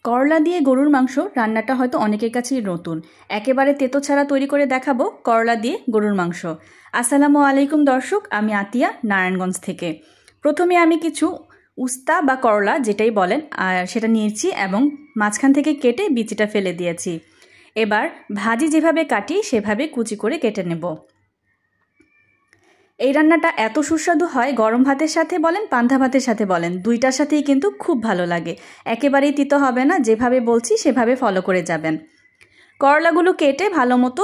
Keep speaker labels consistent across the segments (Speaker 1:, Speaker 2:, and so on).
Speaker 1: করলা দিয়ে গরুর মাংস রান্নাটা হয়তো অনেকের কাছেই নতুন। একেবারে তেতো ছাড়া তৈরি করে দেখাবো করলা দিয়ে গরুর মাংস। আসসালামু আলাইকুম দর্শক, আমি আতিয়া নারায়ণগঞ্জ থেকে। প্রথমে আমি কিছু উস্তা বা করলা যেটাই বলেন সেটা নিয়েছি এবং মাঝখান থেকে কেটে বিচিটা ফেলে দিয়েছি। এবার ভাজি যেভাবে কাটি সেভাবে কুচি করে কেটে নেব। এই রান্নাটা এত সুস্বাদু হয়, গরম ভাতের সাথে বলেন পান্তা ভাতের সাথে বলেন দুইটার সাথেই কিন্তু খুব ভালো লাগে। একেবারেই তিতো হবে না, যেভাবে বলছি সেভাবে ফলো করে যাবেন। করলাগুলো কেটে ভালো মতো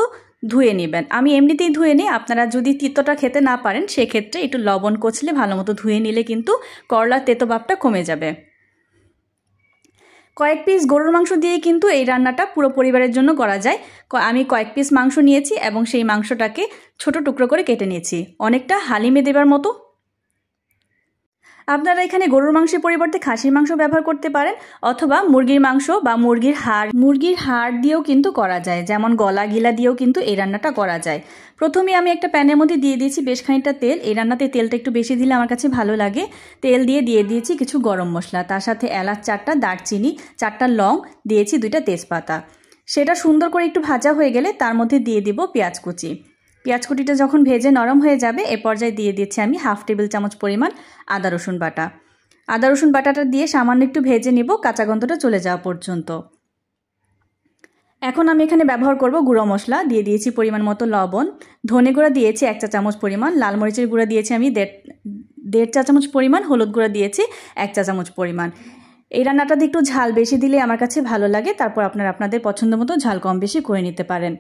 Speaker 1: ধুয়ে নেবেন। আমি এমনিতেই ধুয়ে নিই, আপনারা যদি তিতোটা খেতে না পারেন সেক্ষেত্রে একটু লবণ কচলে ভালো মতো ধুয়ে নিলে কিন্তু করলার তেতো ভাবটা কমে যাবে। কয়েক পিস গরুর মাংস দিয়ে কিন্তু এই রান্নাটা পুরো পরিবারের জন্য করা যায়। আমি কয়েক পিস মাংস নিয়েছি এবং সেই মাংসটাকে ছোট টুকরো করে কেটে নিয়েছি, অনেকটা হালিমে দেবার মতো। আপনারা এখানে গরুর মাংসের পরিবর্তে খাসির মাংস ব্যবহার করতে পারেন, অথবা মুরগির মাংস বা মুরগির হাড় দিয়েও কিন্তু করা যায়, যেমন গলা গিলা দিয়েও কিন্তু এই রান্নাটা করা যায়। প্রথমে আমি একটা প্যানের মধ্যে দিয়ে দিয়েছি বেশ খানিকটা তেল। এই রান্নাতে তেলটা একটু বেশি দিলে আমার কাছে ভালো লাগে। তেল দিয়ে দিয়েছি কিছু গরম মশলা, তার সাথে এলাচ 4টা, দারচিনি 4টা, লং দিয়েছি 2টা তেজপাতা। সেটা সুন্দর করে একটু ভাজা হয়ে গেলে তার মধ্যে দিয়ে দিব পেঁয়াজ কুচি। পেঁয়াজ কুচিটা যখন ভেজে নরম হয়ে যাবে এ পর্যায়ে দিয়ে দিচ্ছি আমি 1/2 টেবিল চামচ পরিমাণ আদা রসুন বাটা। আদা রসুন বাটাটা দিয়ে সামান্য একটু ভেজে নেব কাঁচা গন্ধটা চলে যাওয়া পর্যন্ত। এখন আমি এখানে ব্যবহার করব গুঁড়ো মশলা। দিয়ে দিয়েছি পরিমাণ মতো লবণ, ধনে গুঁড়া দিয়েছি 1 চা চামচ পরিমাণ, লাল মরিচের গুঁড়া দিয়েছি আমি 1.5 চা চামচ পরিমাণ, হলুদ গুঁড়া দিয়েছি 1 চা চামচ পরিমাণ। এই রান্নাটাতে একটু ঝাল বেশি দিলে আমার কাছে ভালো লাগে, তারপর আপনারা আপনাদের পছন্দ মতো ঝাল কম বেশি করে নিতে পারেন।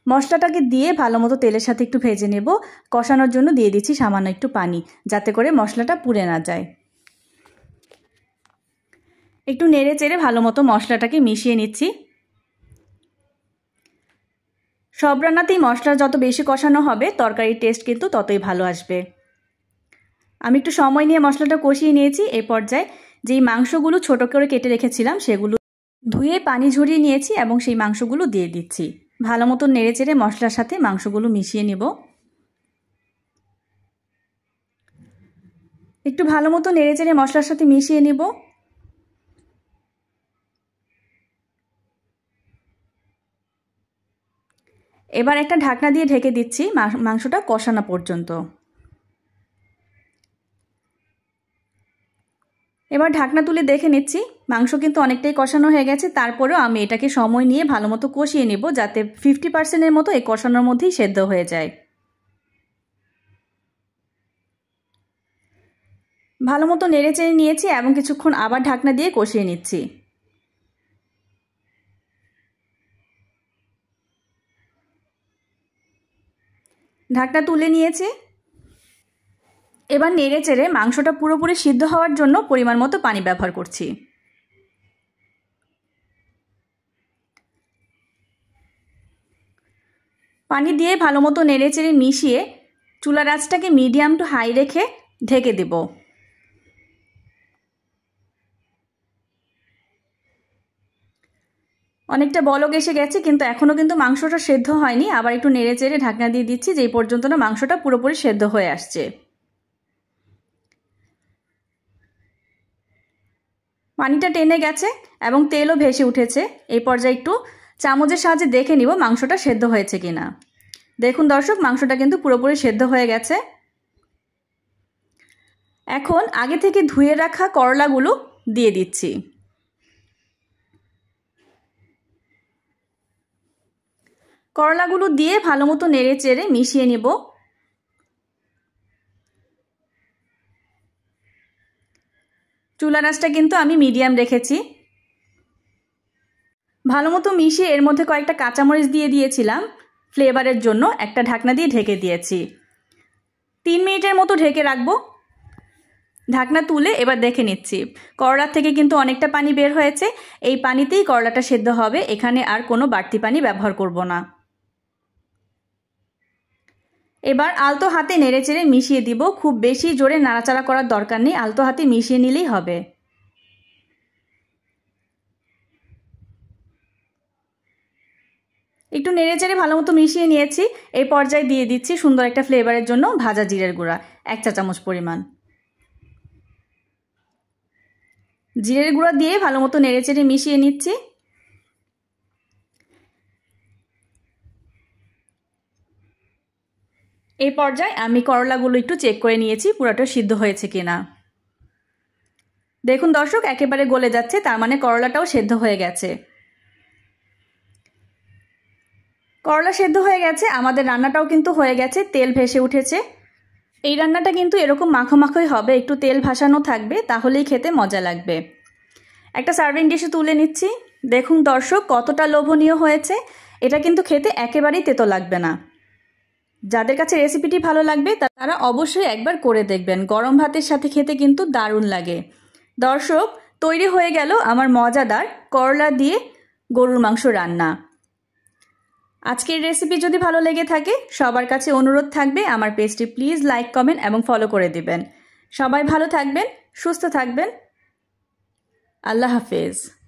Speaker 1: মশলাটাকে দিয়ে ভালো মতো তেলের সাথে একটু ভেজে নেব। কষানোর জন্য দিয়ে দিচ্ছি সামান্য একটু পানি, যাতে করে মশলাটা পুড়ে না যায়। একটু নেড়ে চেড়ে ভালো মতো মশলাটাকে মিশিয়ে নিচ্ছি। সব রান্নাতেই মশলা যত বেশি কষানো হবে তরকারির টেস্ট কিন্তু ততই ভালো আসবে। আমি একটু সময় নিয়ে মশলাটা কষিয়ে নিয়েছি। এই পর্যায়ে যেই মাংসগুলো ছোট করে কেটে রেখেছিলাম সেগুলো ধুয়ে পানি ঝরিয়ে নিয়েছি এবং সেই মাংসগুলো দিয়ে দিচ্ছি। ভালো মতো নেড়ে চেড়ে মশলার সাথে মাংসগুলো মিশিয়ে নেব। একটু ভালো মতো নেড়ে চেড়ে মশলার সাথে মিশিয়ে নেব। এবার একটা ঢাকনা দিয়ে ঢেকে দিচ্ছি মাংসটা কষানো পর্যন্ত। এবার ঢাকনা তুলে দেখে নিচ্ছি মাংস কিন্তু অনেকটাই কষানো হয়ে গেছে, তারপরেও আমি এটাকে সময় নিয়ে ভালো মতো কষিয়ে নেব, যাতে 50% মতো এই কষানোর মধ্যেই সেদ্ধ হয়ে যায়। ভালো মতো নেড়ে চেড়ে নিয়েছি এবং কিছুক্ষণ আবার ঢাকনা দিয়ে কষিয়ে নিচ্ছি। ঢাকনা তুলে নিয়েছি। এবার নেড়ে চেড়ে মাংসটা পুরোপুরি সিদ্ধ হওয়ার জন্য পরিমাণ মতো পানি ব্যবহার করছি। পানি দিয়ে ভালো মতো নেড়ে চেড়ে মিশিয়ে চুলার আঁচটাকে মিডিয়াম টু হাই রেখে ঢেকে দেব। অনেকটা বলক এসে গেছে, কিন্তু এখনও কিন্তু মাংসটা সেদ্ধ হয়নি। আবার একটু নেড়ে চেড়ে ঢাকনা দিয়ে দিচ্ছি যেই পর্যন্ত না মাংসটা পুরোপুরি সেদ্ধ হয়ে আসছে। পানিটা টেনে গেছে এবং তেলও ভেসে উঠেছে। এই পর্যায়ে একটু চামচের সাহায্যে দেখে নিব মাংসটা সেদ্ধ হয়েছে কিনা। দেখুন দর্শক, মাংসটা কিন্তু পুরোপুরি সেদ্ধ হয়ে গেছে। এখন আগে থেকে ধুয়ে রাখা করলাগুলো দিয়ে দিচ্ছি। করলাগুলো দিয়ে ভালো মতো নেড়ে চেড়ে মিশিয়ে নিব। চুলার আঁচটা কিন্তু আমি মিডিয়াম রেখেছি। ভালো মতো মিশিয়ে এর মধ্যে কয়েকটা কাঁচামরিচ দিয়ে দিয়েছিলাম ফ্লেভারের জন্য। একটা ঢাকনা দিয়ে ঢেকে দিয়েছি। 3 মিনিটের মতো ঢেকে রাখবো। ঢাকনা তুলে এবার দেখে নিচ্ছি করলার থেকে কিন্তু অনেকটা পানি বের হয়েছে। এই পানিতেই করলাটা সেদ্ধ হবে, এখানে আর কোনো বাড়তি পানি ব্যবহার করব না। এবার আলতো হাতে নেড়ে চেড়ে মিশিয়ে দিব। খুব বেশি জোরে নাড়াচাড়া করার দরকার নেই, আলতো হাতে মিশিয়ে নিলেই হবে। একটু নেড়ে চেড়ে ভালো মতো মিশিয়ে নিয়েছি। এই পর্যায়ে দিয়ে দিচ্ছি সুন্দর একটা ফ্লেভারের জন্য ভাজা জিরের গুঁড়া 1 চা চামচ পরিমাণ। জিরের গুঁড়া দিয়ে ভালো মতো নেড়েচেড়ে মিশিয়ে নিচ্ছি। এই পর্যায়ে আমি করলাগুলো একটু চেক করে নিয়েছি পুরোটা সিদ্ধ হয়েছে কিনা। দেখুন দর্শক, একেবারে গলে যাচ্ছে, তার মানে করলাটাও সেদ্ধ হয়ে গেছে। করলা সেদ্ধ হয়ে গেছে, আমাদের রান্নাটাও কিন্তু হয়ে গেছে, তেল ভেসে উঠেছে। এই রান্নাটা কিন্তু এরকম মাখো মাখোই হবে, একটু তেল ভাসানো থাকবে, তাহলেই খেতে মজা লাগবে। একটা সার্ভিং ডিশে তুলে নিচ্ছি। দেখুন দর্শক, কতটা লোভনীয় হয়েছে। এটা কিন্তু খেতে একেবারেই তেতো লাগবে না। যাদের কাছে রেসিপিটি ভালো লাগবে তারা অবশ্যই একবার করে দেখবেন। গরম ভাতের সাথে খেতে কিন্তু দারুণ লাগে। দর্শক, তৈরি হয়ে গেল আমার মজাদার করলা দিয়ে গরুর মাংস রান্না। আজকের রেসিপি যদি ভালো লেগে থাকে, সবার কাছে অনুরোধ থাকবে আমার পেজটি প্লিজ লাইক, কমেন্ট এবং ফলো করে দিবেন। সবাই ভালো থাকবেন, সুস্থ থাকবেন। আল্লাহ হাফেজ।